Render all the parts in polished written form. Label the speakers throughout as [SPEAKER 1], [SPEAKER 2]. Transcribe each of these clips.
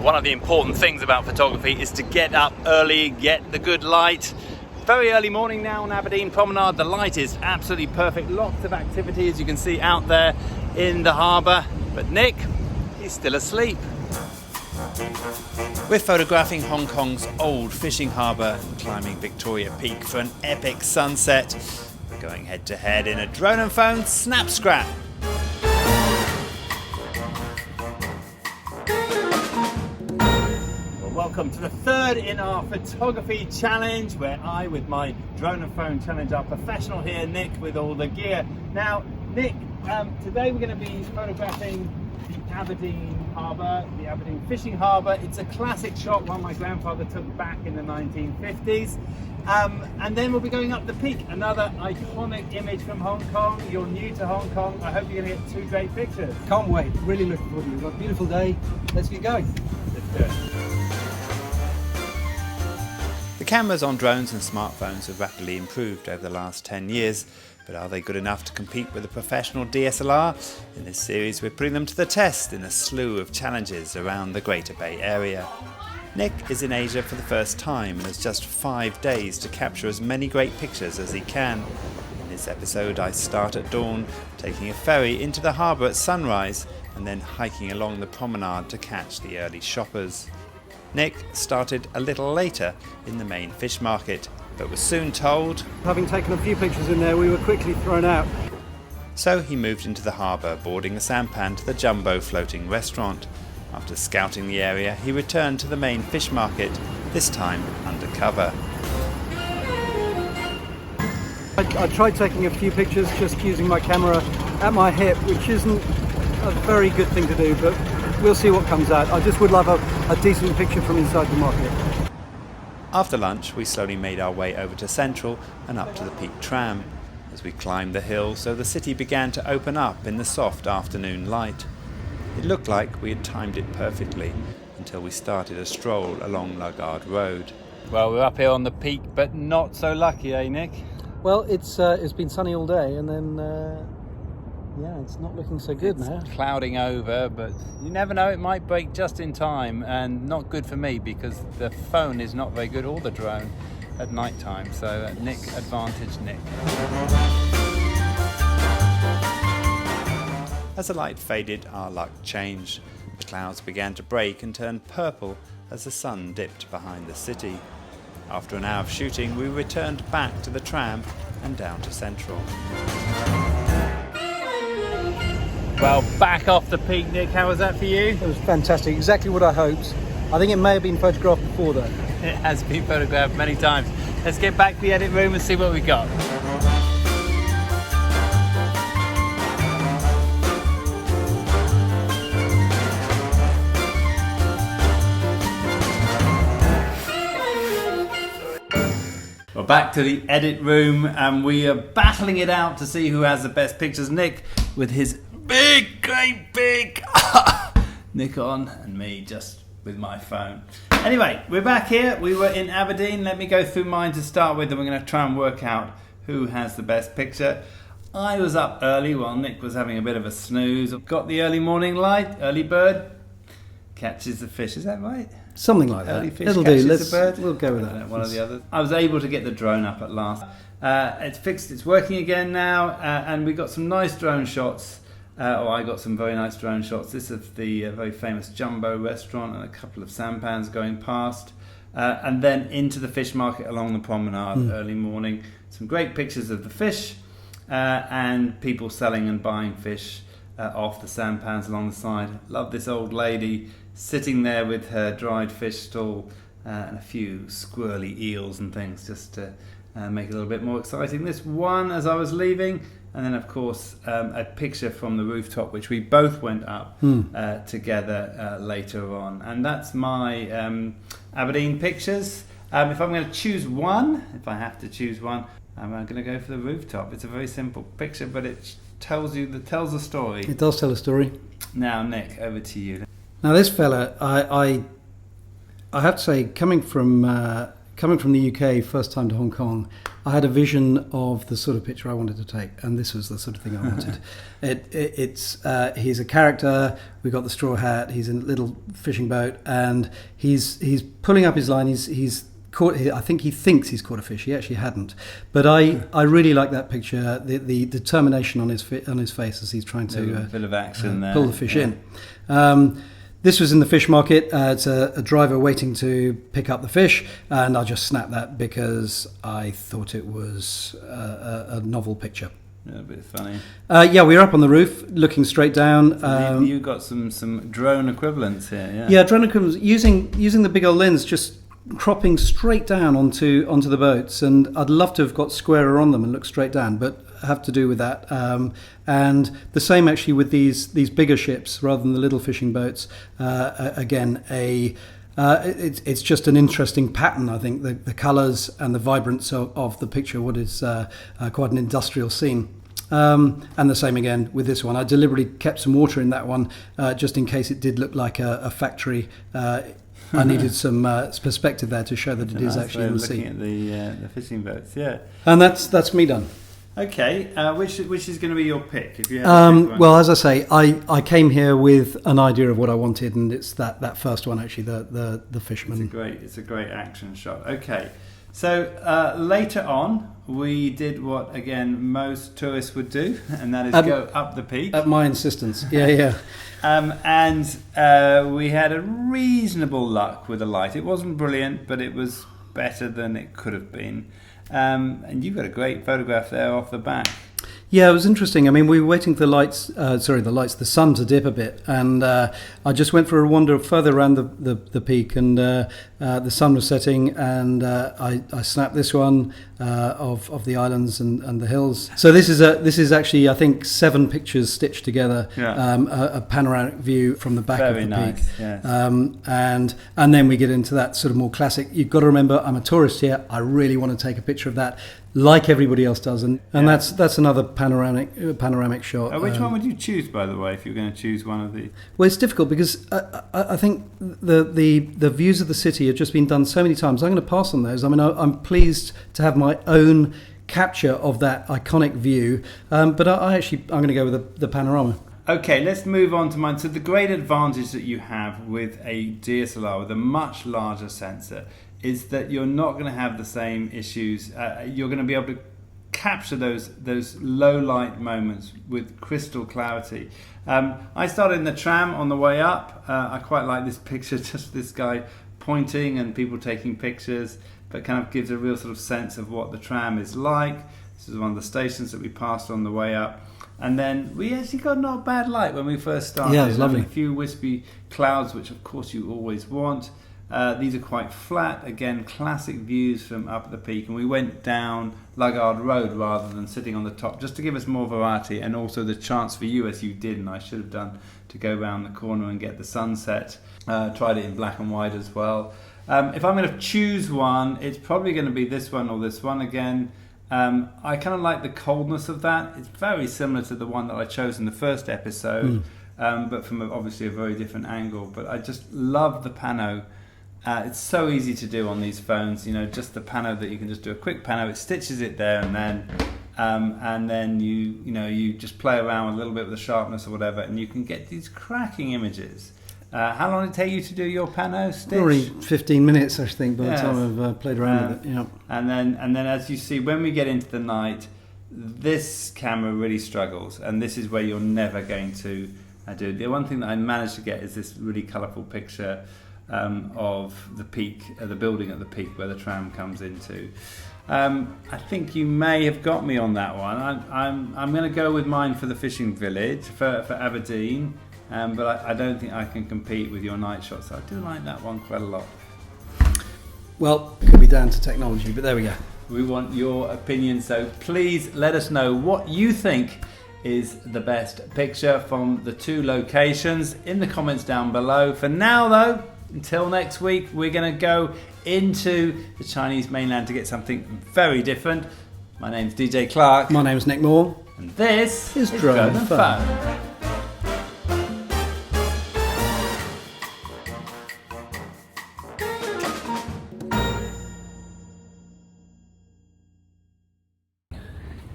[SPEAKER 1] One of the important things about photography is to get up early, get the good light. Very early morning now on Aberdeen Promenade. The light is absolutely perfect. Lots of activity, as you can see, out there in the harbour. But Nick, he's still asleep. We're photographing Hong Kong's old fishing harbour and climbing Victoria Peak for an epic sunset. We're going head to head in a drone and phone snap scrap. Welcome to the third in our photography challenge, where I, with my drone and phone, challenge our professional here, Nick, with all the gear. Now, Nick, today we're going to be photographing the Aberdeen Harbor, the Aberdeen Fishing Harbour. It's a classic shot, one my grandfather took back in the 1950s. And then we'll be going up the peak, another iconic image from Hong Kong. You're new to Hong Kong. I hope you're going to get two great pictures.
[SPEAKER 2] Can't wait, really looking forward to it. We've got a beautiful day. Let's get going.
[SPEAKER 1] Let's do it. The cameras on drones and smartphones have rapidly improved over the last 10 years, but are they good enough to compete with a professional DSLR? In this series we're putting them to the test in a slew of challenges around the Greater Bay Area. Nick is in Asia for the first time and has just 5 days to capture as many great pictures as he can. In this episode I start at dawn, taking a ferry into the harbour at sunrise and then hiking along the promenade to catch the early shoppers. Nick started a little later in the main fish market, but was soon told,
[SPEAKER 2] Having taken a few pictures in there, we were quickly thrown out.
[SPEAKER 1] So he moved into the harbour, boarding a sampan to the Jumbo floating restaurant. After scouting the area, he returned to the main fish market, this time undercover.
[SPEAKER 2] I tried taking a few pictures just using my camera at my hip, which isn't a very good thing to do, but we'll see what comes out. I just would love a decent picture from inside the market.
[SPEAKER 1] After lunch, we slowly made our way over to Central and up to the Peak Tram. As we climbed the hill, so the city began to open up in the soft afternoon light. It looked like we had timed it perfectly until we started a stroll along Lagarde Road. Well, we're up here on the peak, but not so lucky, eh, Nick?
[SPEAKER 2] Well, it's been sunny all day, and then yeah, it's not looking so good now.
[SPEAKER 1] Clouding over, but you never know, it might break just in time, and not good for me because the phone is not very good, or the drone, at night time. So Nick, advantage Nick. As the light faded, our luck changed. The clouds began to break and turn purple as the sun dipped behind the city. After an hour of shooting, we returned back to the tram and down to Central. Well, back off the peak, Nick. How was that for you?
[SPEAKER 2] It was fantastic, exactly what I hoped. I think it may have been photographed before though.
[SPEAKER 1] It has been photographed many times. Let's get back to the edit room and see what we got. We're back to the edit room and we are battling it out to see who has the best pictures. Nick with his great big Nikon, and me just with my phone. Anyway, we're back here. We were in Aberdeen. Let me go through mine to start with, and we're going to try and work out who has the best picture. I was up early while Nick was having a bit of a snooze. Got the early morning light. Early bird catches the fish. Is that right?
[SPEAKER 2] Something like
[SPEAKER 1] Early
[SPEAKER 2] that.
[SPEAKER 1] fish
[SPEAKER 2] It'll
[SPEAKER 1] catches
[SPEAKER 2] do.
[SPEAKER 1] the bird.
[SPEAKER 2] We'll go with that.
[SPEAKER 1] One of the others. I was able to get the drone up at last. It's fixed. It's working again now, and we got some nice drone shots. I got some very nice drone shots. This is the very famous Jumbo restaurant and a couple of sampans going past. And then into the fish market along the promenade early morning. Some great pictures of the fish and people selling and buying fish off the sampans along the side. Love this old lady sitting there with her dried fish stall and a few squirrely eels and things just to make it a little bit more exciting. This one as I was leaving. And then, of course, a picture from the rooftop, which we both went up together later on. And that's my Aberdeen pictures. If I'm going to choose one, if I have to choose one, I'm going to go for the rooftop. It's a very simple picture, but it tells a story.
[SPEAKER 2] It does tell a story.
[SPEAKER 1] Now, Nick, over to you.
[SPEAKER 2] Now, this fella, I have to say, coming from coming from the UK, first time to Hong Kong, I had a vision of the sort of picture I wanted to take, and this was the sort of thing I wanted. He's a character. We got the straw hat. He's in a little fishing boat, and he's pulling up his line. He's caught. I think he thinks he's caught a fish. He actually hadn't. But I really like that picture. The determination on his face as he's trying to
[SPEAKER 1] a bit of action there.
[SPEAKER 2] Pull the fish in. This was in the fish market. It's a driver waiting to pick up the fish, and I just snapped that because I thought it was a novel picture.
[SPEAKER 1] Yeah, a bit funny.
[SPEAKER 2] We were up on the roof, looking straight down.
[SPEAKER 1] You got some drone equivalents here. Yeah.
[SPEAKER 2] Yeah, drone equivalents using the big old lens, just cropping straight down onto the boats, and I'd love to have got squarer on them and look straight down, but have to do with that. And the same actually with these bigger ships rather than the little fishing boats. Again, it's just an interesting pattern. I think the colours and the vibrance of the picture, what is quite an industrial scene. And the same again with this one. I deliberately kept some water in that one just in case it did look like a factory. I needed some perspective there to show that it is actually in the sea.
[SPEAKER 1] Looking at the fishing boats, yeah.
[SPEAKER 2] And that's me done.
[SPEAKER 1] Okay, which is going to be your pick? If you had to pick one?
[SPEAKER 2] Well, as I say, I came here with an idea of what I wanted, and it's that first one actually, the fisherman.
[SPEAKER 1] It's a great action shot. Okay, so later on we did what again most tourists would do, and that is go up the peak.
[SPEAKER 2] At my insistence, yeah.
[SPEAKER 1] And we had a reasonable luck with the light. It wasn't brilliant, but it was better than it could have been. And you've got a great photograph there off the back.
[SPEAKER 2] Yeah, it was interesting. I mean, we were waiting for the sun to dip a bit, and I just went for a wander further around the peak, and the sun was setting, and I snapped this one of the islands and the hills. So this is actually, I think, 7 pictures stitched together. Yeah. A panoramic view from the back of the peak.
[SPEAKER 1] Yes.
[SPEAKER 2] And then we get into that sort of more classic. You've got to remember, I'm a tourist here. I really want to take a picture of that, like everybody else does, and that's another panoramic shot.
[SPEAKER 1] Which one would you choose, by the way, if you're going to choose one of the?
[SPEAKER 2] Well, it's difficult because I think the views of the city have just been done so many times. I'm going to pass on those. I mean, I'm pleased to have my own capture of that iconic view, but I'm going to go with the panorama.
[SPEAKER 1] Okay, let's move on to mine. So the great advantage that you have with a DSLR with a much larger sensor is that you're not going to have the same issues. You're going to be able to capture those low light moments with crystal clarity. I started in the tram on the way up. I quite like this picture, just this guy pointing and people taking pictures, but kind of gives a real sort of sense of what the tram is like. This is one of the stations that we passed on the way up. And then we actually got not bad light when we first started.
[SPEAKER 2] Yeah, it was lovely.
[SPEAKER 1] A few wispy clouds, which of course you always want. These are quite flat, again, classic views from up at the peak, and we went down Luggard Road rather than sitting on the top, just to give us more variety and also the chance for you, as you did and I should have done, to go round the corner and get the sunset. Tried it in black and white as well. If I'm going to choose one, it's probably going to be this one or this one again. I kind of like the coldness of that. It's very similar to the one that I chose in the first episode, but from obviously a very different angle. But I just love the pano. It's so easy to do on these phones, just the pano that you can just do a quick pano. It stitches it there and then you just play around with a little bit with the sharpness or whatever, and you can get these cracking images. How long did it take you to do your pano stitch?
[SPEAKER 2] Probably 15 minutes, I think, by the time I've played around with it. Yeah.
[SPEAKER 1] And then as you see, when we get into the night, this camera really struggles, and this is where you're never going to do. The one thing that I managed to get is this really colourful picture of the peak, the building at the peak where the tram comes into. I think you may have got me on that one. I'm going to go with mine for the fishing village for Aberdeen. But I don't think I can compete with your night shots. I do like that one quite a lot.
[SPEAKER 2] Well, it could be down to technology, but there we go.
[SPEAKER 1] We want your opinion, so please let us know what you think is the best picture from the 2 locations in the comments down below. For now, though, until next week, we're going to go into the Chinese mainland to get something very different. My name's DJ Clark.
[SPEAKER 2] My name's Nick Moore.
[SPEAKER 1] And this
[SPEAKER 2] is Drone and Phone.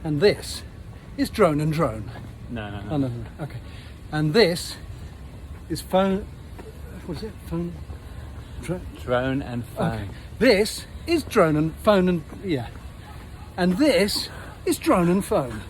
[SPEAKER 2] And this is drone and drone.
[SPEAKER 1] No.
[SPEAKER 2] Oh, no. Okay. And this is phone. What is it? Phone.
[SPEAKER 1] Drone and phone.
[SPEAKER 2] Okay. This is drone and phone and yeah. And this is drone and phone.